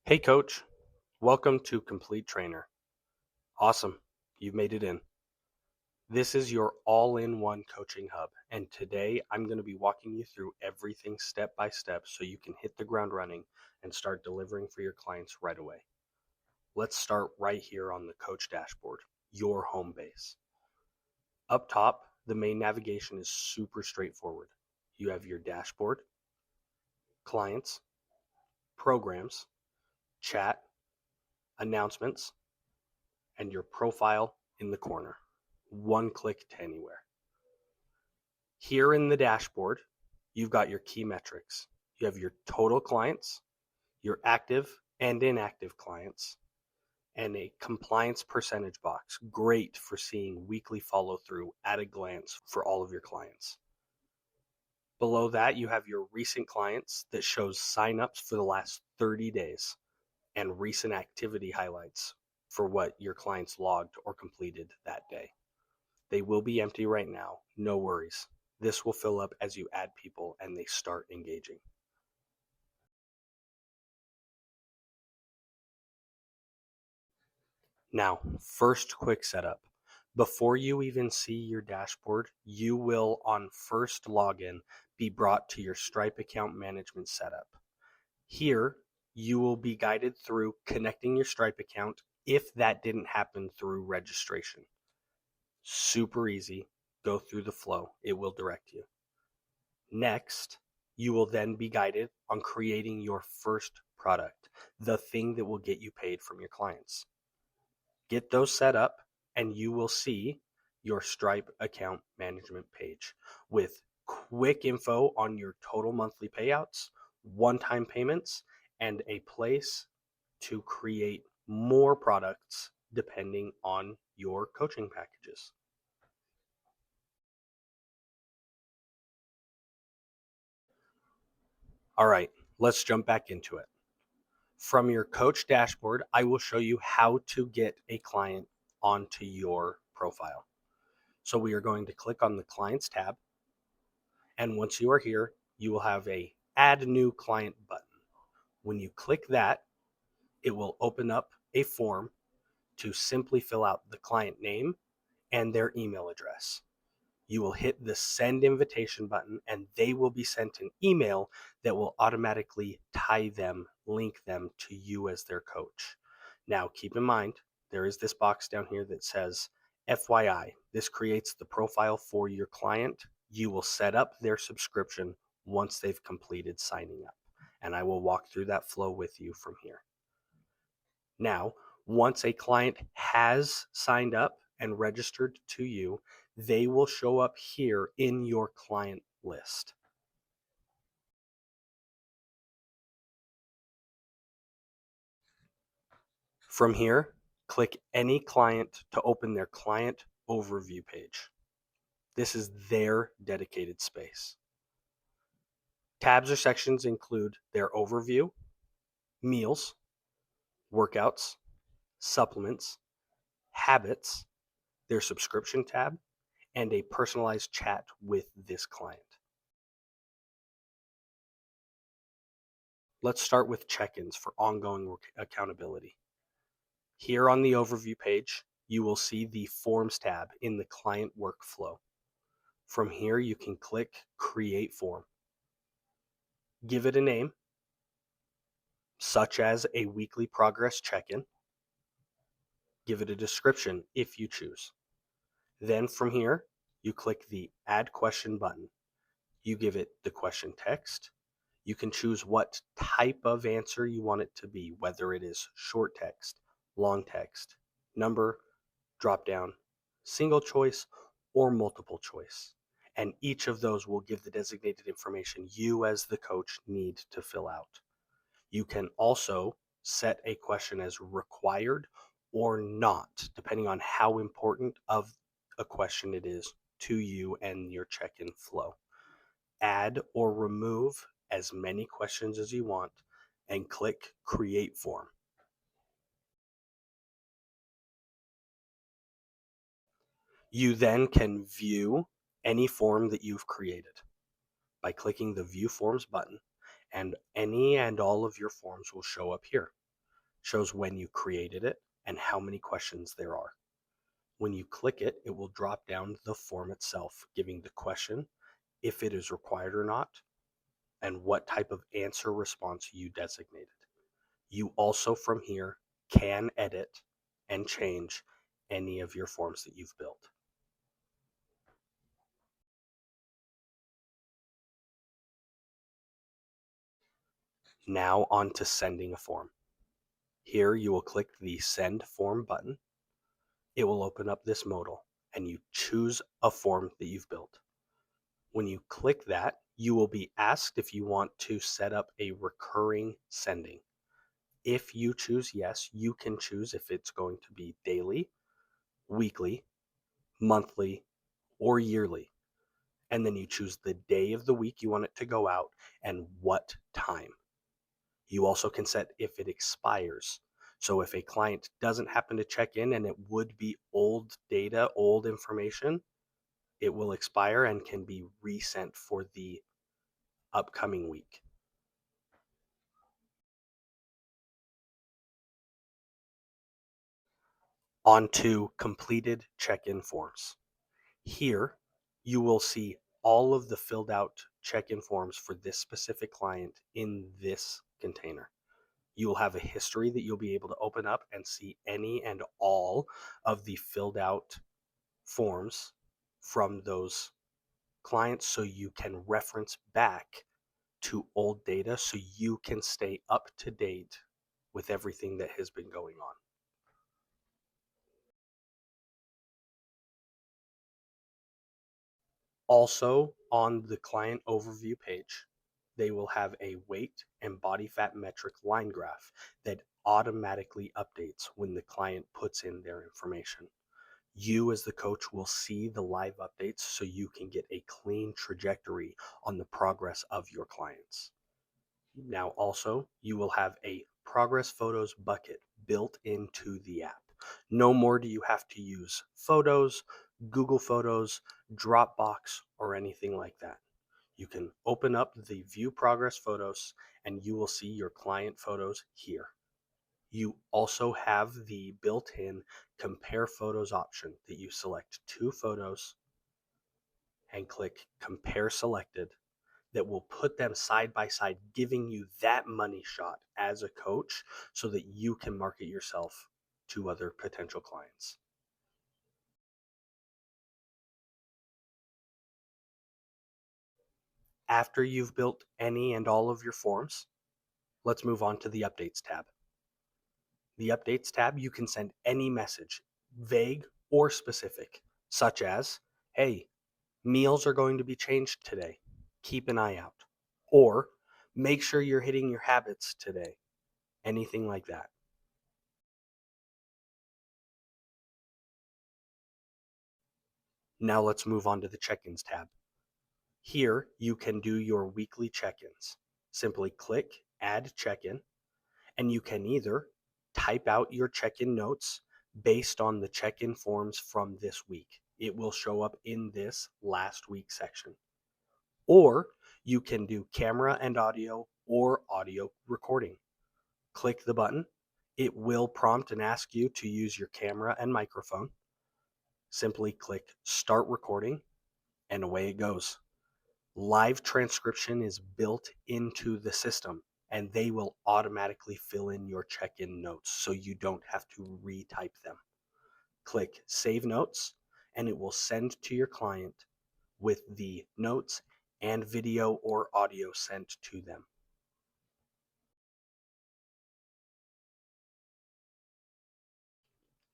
Hey coach, welcome to Complete Trainer. Awesome, you've made it in. This is your all-in-one coaching hub, and today I'm going to be walking you through everything step by step so you can hit the ground running and start delivering for your clients right away. Let's start right here on the coach dashboard, your home base. Up top, the main navigation is super straightforward. You have your dashboard, clients, programs, chat, announcements, and your profile in the corner. One click to anywhere. Here in the dashboard, you've got your key metrics. You have your total clients, your active and inactive clients, and a compliance percentage box. Great for seeing weekly follow through at a glance for all of your clients. Below that, you have your recent clients that shows signups for the last 30 days and recent activity highlights for what your clients logged or completed that day. They will be empty right now, no worries. This will fill up as you add people and they start engaging. Now, first quick setup. Before you even see your dashboard, you will on first login be brought to your Stripe account management setup. Here, you will be guided through connecting your Stripe account if that didn't happen through registration. Super easy. Go through the flow. It will direct you. Next, you will then be guided on creating your first product, the thing that will get you paid from your clients. Get those set up and you will see your Stripe account management page with quick info on your total monthly payouts, one-time payments, and a place to create more products depending on your coaching packages. All right, let's jump back into it. From your coach dashboard, I will show you how to get a client onto your profile. So we are going to click on the clients tab. And once you are here, you will have a add new client button. When you click that, it will open up a form to simply fill out the client name and their email address. You will hit the send invitation button and they will be sent an email that will automatically link them to you as their coach. Now, keep in mind, there is this box down here that says, FYI, this creates the profile for your client. You will set up their subscription once they've completed signing up. And I will walk through that flow with you from here. Now, once a client has signed up and registered to you, they will show up here in your client list. From here, click any client to open their client overview page. This is their dedicated space. Tabs or sections include their overview, meals, workouts, supplements, habits, their subscription tab, and a personalized chat with this client. Let's start with check-ins for ongoing accountability. Here on the overview page, you will see the Forms tab in the client workflow. From here, you can click Create Form. Give it a name, such as a weekly progress check-in. Give it a description if you choose. Then from here, you click the Add Question button. You give it the question text. You can choose what type of answer you want it to be, whether it is short text, long text, number, drop down, single choice, or multiple choice. And each of those will give the designated information you as the coach need to fill out. You can also set a question as required or not, depending on how important of a question it is to you and your check-in flow. Add or remove as many questions as you want and click Create Form. You then can view any form that you've created by clicking the View Forms button, and any and all of your forms will show up here. shows when you created it and how many questions there are. When you click it, it will drop down the form itself, giving the question, if it is required or not, and what type of answer response you designated. You also from here can edit and change any of your forms that you've built. Now on to sending a form. Here you will click the Send Form button. It will open up this modal and you choose a form that you've built. When you click that, you will be asked if you want to set up a recurring sending. If you choose yes, you can choose if it's going to be daily, weekly, monthly, or yearly. And then you choose the day of the week you want it to go out and what time. You also can set if it expires. So if a client doesn't happen to check in and it would be old data, old information, it will expire and can be resent for the upcoming week. On to completed check-in forms. Here, you will see all of the filled out check-in forms for this specific client in this container. You will have a history that you'll be able to open up and see any and all of the filled out forms from those clients so you can reference back to old data so you can stay up to date with everything that has been going on. Also, on the client overview page, they will have a weight and body fat metric line graph that automatically updates when the client puts in their information. You as the coach will see the live updates so you can get a clean trajectory on the progress of your clients. Now also, you will have a progress photos bucket built into the app. No more do you have to use Photos, Google Photos, Dropbox, or anything like that. You can open up the View Progress Photos and you will see your client photos here. You also have the built-in Compare Photos option that you select two photos and click Compare Selected that will put them side by side, giving you that money shot as a coach so that you can market yourself to other potential clients. After you've built any and all of your forms, let's move on to the Updates tab. The Updates tab, you can send any message, vague or specific, such as, hey, meals are going to be changed today. Keep an eye out. Or make sure you're hitting your habits today. Anything like that. Now let's move on to the check-ins tab. Here you can do your weekly check-ins. Simply click Add Check-in, and you can either type out your check-in notes based on the check-in forms from this week. It will show up in this last week section. Or you can do camera and audio or audio recording. Click the button. It will prompt and ask you to use your camera and microphone. Simply click Start Recording, and away it goes. Live transcription is built into the system, and they will automatically fill in your check-in notes so you don't have to retype them. Click Save Notes, and it will send to your client with the notes and video or audio sent to them.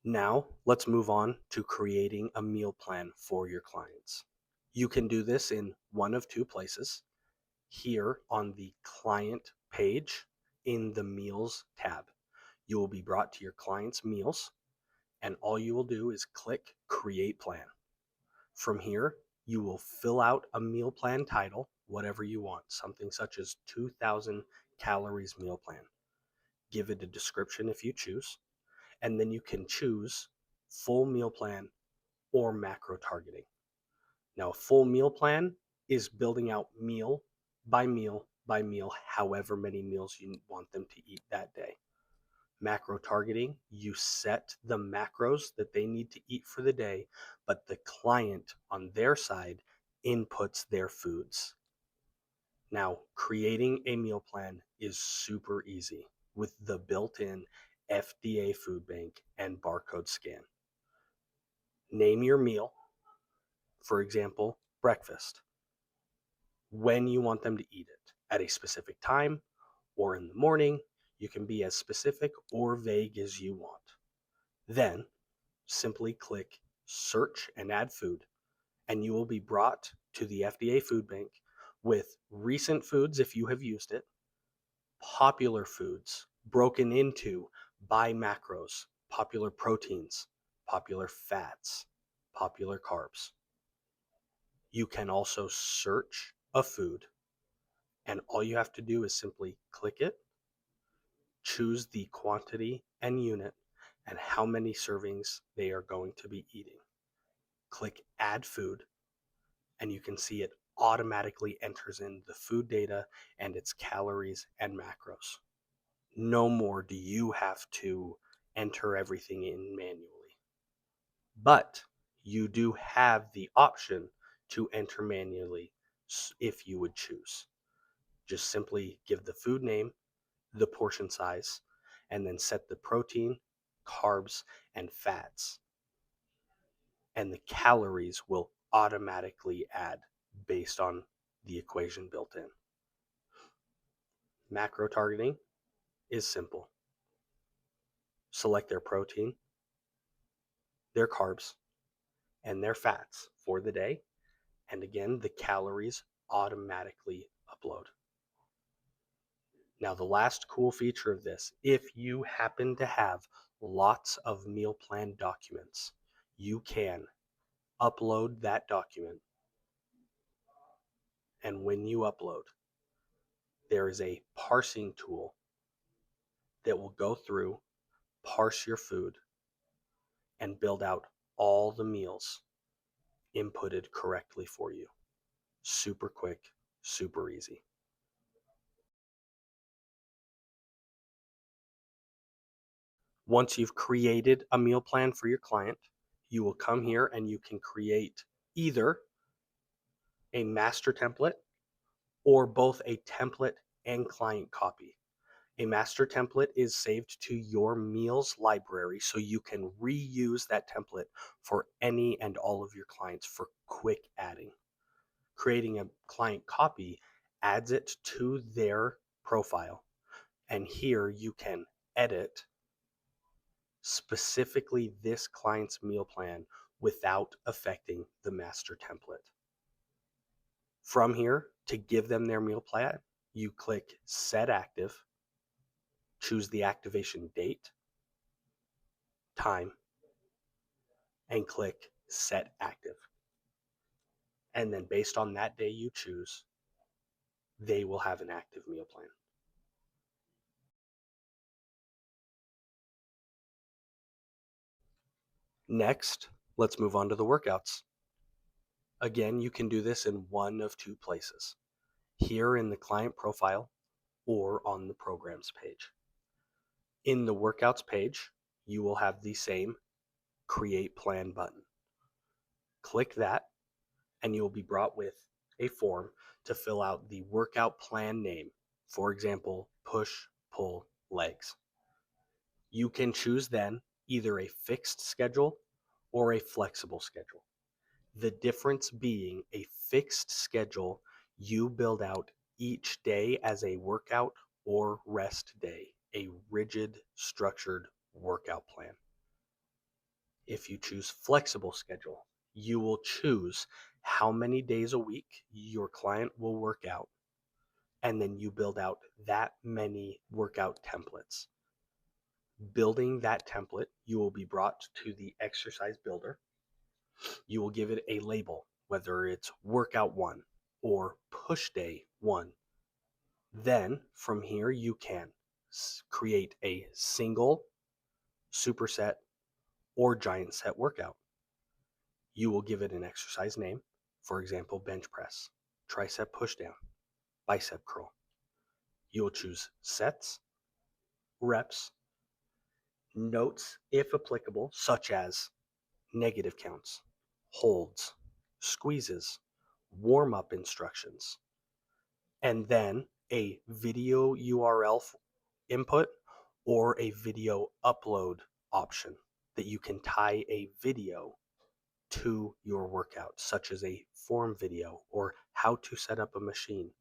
Now, let's move on to creating a meal plan for your clients. You can do this in one of two places. Here on the client page in the Meals tab, you will be brought to your client's meals, and all you will do is click Create Plan. From here, you will fill out a meal plan title, whatever you want, something such as 2,000 calories meal plan. Give it a description if you choose, and then you can choose full meal plan or macro targeting. Now, a full meal plan is building out meal by meal by meal, however many meals you want them to eat that day. Macro targeting, you set the macros that they need to eat for the day, but the client on their side inputs their foods. Now, creating a meal plan is super easy with the built-in FDA food bank and barcode scan. Name your meal, for example, breakfast, when you want them to eat it, at a specific time or in the morning. You can be as specific or vague as you want. Then simply click search and add food, and you will be brought to the FDA food bank with recent foods if you have used it, popular foods broken into by macros, popular proteins, popular fats, popular carbs. You can also search a food, and all you have to do is simply click it, choose the quantity and unit, and how many servings they are going to be eating. Click add food, and you can see it automatically enters in the food data and its calories and macros. No more do you have to enter everything in manually. But you do have the option to enter manually if you would choose. Just simply give the food name, the portion size, and then set the protein, carbs, and fats. And the calories will automatically add based on the equation built in. Macro targeting is simple. Select their protein, their carbs, and their fats for the day. And again, the calories automatically upload. Now, the last cool feature of this, if you happen to have lots of meal plan documents, you can upload that document. And when you upload, there is a parsing tool that will go through, parse your food, and build out all the meals inputted correctly for you. Super quick, super easy. Once you've created a meal plan for your client, you will come here and you can create either a master template or both a template and client copy. A master template is saved to your meals library, so you can reuse that template for any and all of your clients for quick adding. Creating a client copy adds it to their profile, and here you can edit specifically this client's meal plan without affecting the master template. From here, to give them their meal plan, you click Set Active, choose the activation date, time, and click Set Active. And then based on that day you choose, they will have an active meal plan. Next, let's move on to the workouts. Again, you can do this in one of two places, here in the client profile or on the programs page. In the workouts page, you will have the same Create Plan button. Click that, and you will be brought with a form to fill out the workout plan name. For example, push, pull, legs. You can choose then either a fixed schedule or a flexible schedule. The difference being a fixed schedule, you build out each day as a workout or rest day, a rigid, structured workout plan. If you choose flexible schedule, you will choose how many days a week your client will work out, and then you build out that many workout templates. Building that template, you will be brought to the exercise builder. You will give it a label, whether it's workout 1 or push day 1. Then from here, you can create a single, superset, or giant set workout. You will give it an exercise name, for example, bench press, tricep pushdown, bicep curl. You will choose sets, reps, notes, if applicable, such as negative counts, holds, squeezes, warm-up instructions, and then a video URL input or a video upload option that you can tie a video to your workout, such as a form video or how to set up a machine.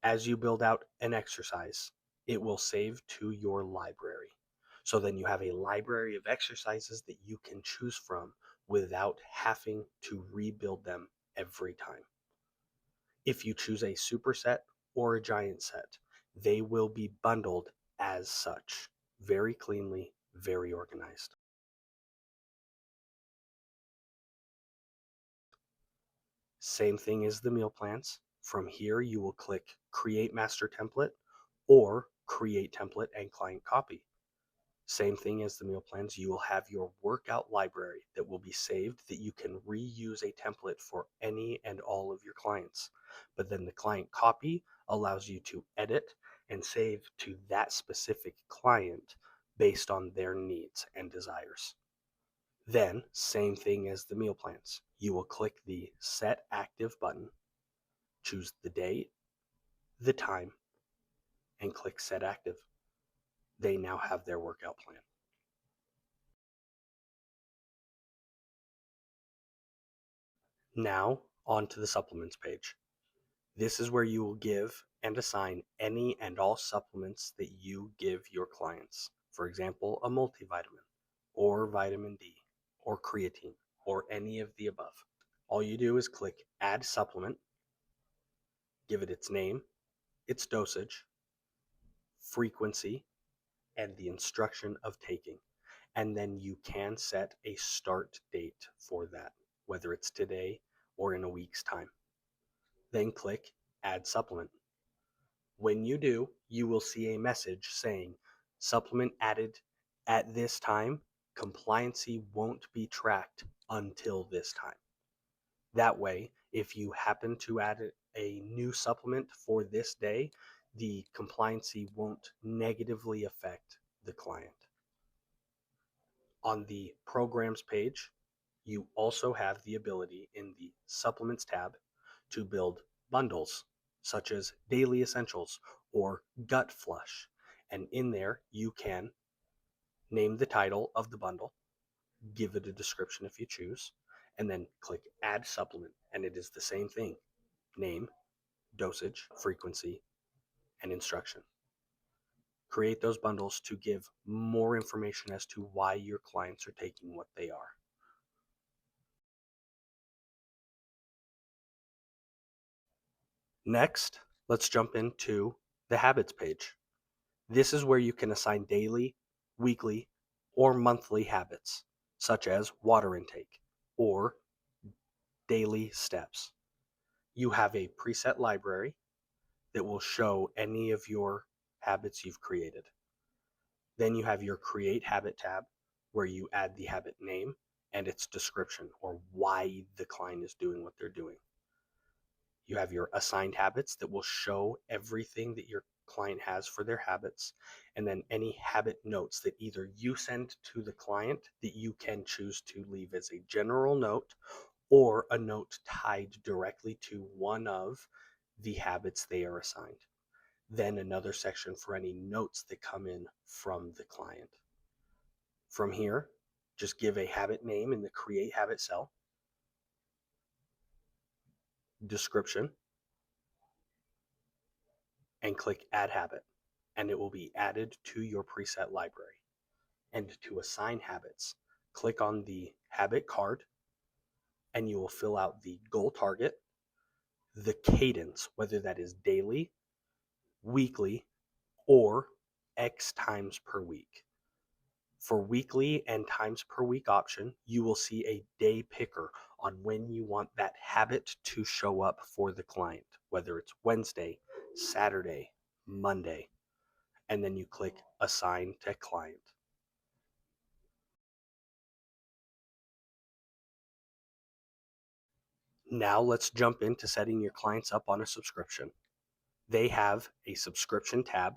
As you build out an exercise, it will save to your library. So then you have a library of exercises that you can choose from without having to rebuild them every time. If you choose a superset or a giant set, they will be bundled as such, very cleanly, very organized. Same thing as the meal plans. From here, you will click Create Master Template or Create Template and Client Copy. Same thing as the meal plans, you will have your workout library that will be saved that you can reuse a template for any and all of your clients. But then the client copy allows you to edit and save to that specific client based on their needs and desires. Then, same thing as the meal plans. You will click the Set Active button, choose the date, the time, and click Set Active. They now have their workout plan. Now, on to the supplements page. This is where you will give and assign any and all supplements that you give your clients. For example, a multivitamin, or vitamin D, or creatine, or any of the above. All you do is click Add Supplement, give it its name, its dosage, frequency, and the instruction of taking. And then you can set a start date for that, whether it's today or in a week's time. Then click Add Supplement. When you do, you will see a message saying supplement added at this time, compliancy won't be tracked until this time. That way, if you happen to add a new supplement for this day, the compliancy won't negatively affect the client. On the programs page, you also have the ability in the supplements tab to build bundles such as daily essentials or gut flush. And in there, you can name the title of the bundle, give it a description if you choose, and then click Add Supplement. And it is the same thing: name, dosage, frequency, and instruction. Create those bundles to give more information as to why your clients are taking what they are. Next, let's jump into the habits page. This is where you can assign daily, weekly, or monthly habits, such as water intake or daily steps. You have a preset library that will show any of your habits you've created. Then you have your Create Habit tab, where you add the habit name and its description, or why the client is doing what they're doing. You have your assigned habits that will show everything that your client has for their habits, and then any habit notes that either you send to the client that you can choose to leave as a general note or a note tied directly to one of the habits they are assigned. Then another section for any notes that come in from the client. From here, just give a habit name in the Create Habit cell, description, and click Add Habit, and it will be added to your preset library. And to assign habits, click on the habit card, and you will fill out the goal target, the cadence, whether that is daily, weekly, or X times per week. For weekly and times per week option, you will see a day picker on when you want that habit to show up for the client, whether it's Wednesday, Saturday, Monday, and then you click Assign to Client. Now let's jump into setting your clients up on a subscription. They have a subscription tab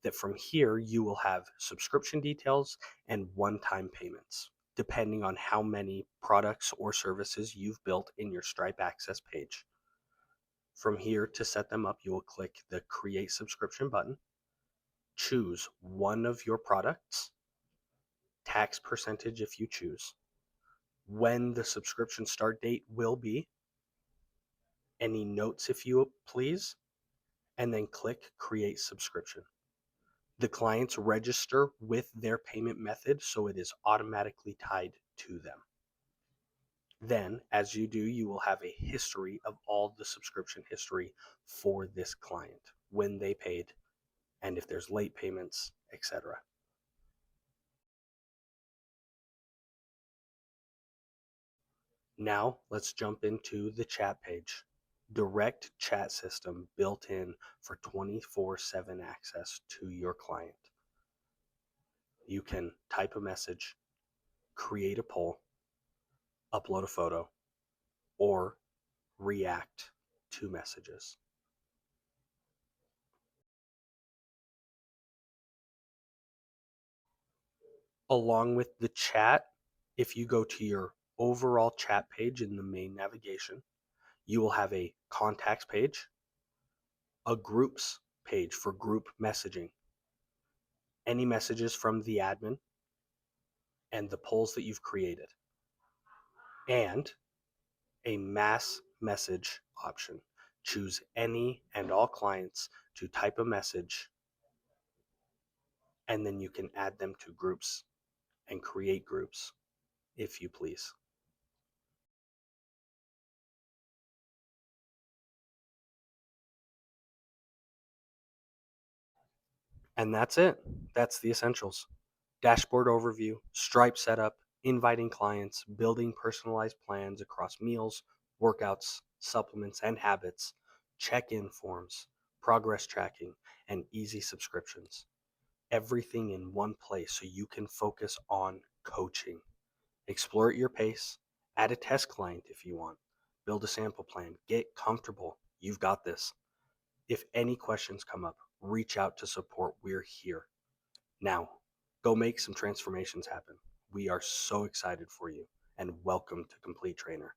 that from here you will have subscription details and one-time payments, depending on how many products or services you've built in your Stripe Access page. From here, to set them up, you will click the Create Subscription button, choose one of your products, tax percentage if you choose, when the subscription start date will be, any notes if you please, and then click Create Subscription. The clients register with their payment method, so it is automatically tied to them. Then, as you do, you will have a history of all the subscription history for this client, when they paid, and if there's late payments, etc. Now, let's jump into the chat page. Direct chat system built in for 24/7 access to your client. You can type a message, create a poll, upload a photo, or react to messages. Along with the chat, if you go to your overall chat page in the main navigation, you will have a contacts page, a groups page for group messaging, any messages from the admin, and the polls that you've created, and a mass message option. Choose any and all clients to type a message, and then you can add them to groups and create groups if you please. And that's it. That's the essentials. Dashboard overview, Stripe setup, inviting clients, building personalized plans across meals, workouts, supplements, and habits, check-in forms, progress tracking, and easy subscriptions. Everything in one place so you can focus on coaching. Explore at your pace, add a test client if you want, build a sample plan, get comfortable. You've got this. If any questions come up, reach out to support. We're here. Now, go make some transformations happen. We are so excited for you, and welcome to Complete Trainer.